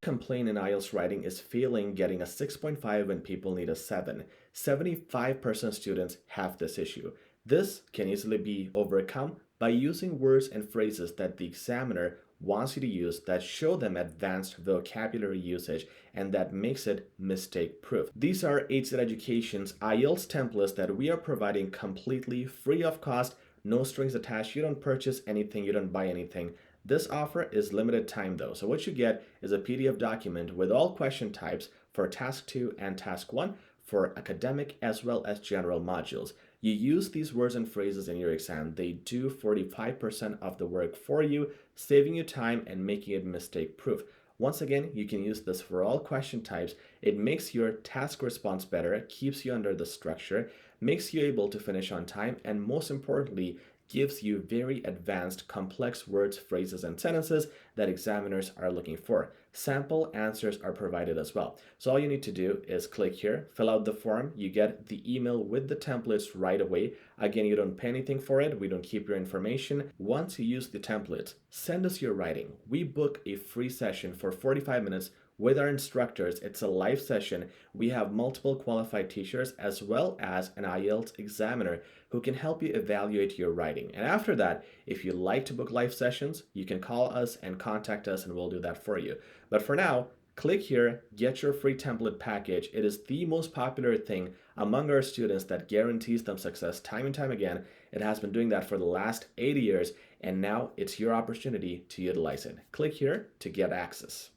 Complaint in IELTS writing is failing getting a 6.5 when people need a 7. 75% of students have this issue. This can easily be overcome by using words and phrases that the examiner wants you to use that show them advanced vocabulary usage and that makes it mistake proof. These are HZad Education's IELTS templates that we are providing completely free of cost, no strings attached. You don't purchase anything, you don't buy anything. This offer is limited time though, so what you get is a PDF document with all question types for Task 2 and Task 1 for academic as well as general modules. You use these words and phrases in your exam. They do 45% of the work for you, saving you time and making it mistake proof. Once again, you can use this for all question types. It makes your task response better, keeps you under the structure, makes you able to finish on time, and most importantly, gives you very advanced, complex words, phrases, and sentences that examiners are looking for. Sample answers are provided as well. So all you need to do is click here, fill out the form. You get the email with the templates right away. Again, you don't pay anything for it. We don't keep your information. Once you use the templates, send us your writing. We book a free session for 45 minutes with our instructors. It's a live session. We have multiple qualified teachers as well as an IELTS examiner who can help you evaluate your writing. And after that, if you'd like to book live sessions, you can call us and contact us and we'll do that for you. But for now, click here, get your free template package. It is the most popular thing among our students that guarantees them success time and time again. It has been doing that for the last 80 years, and now it's your opportunity to utilize it. Click here to get access.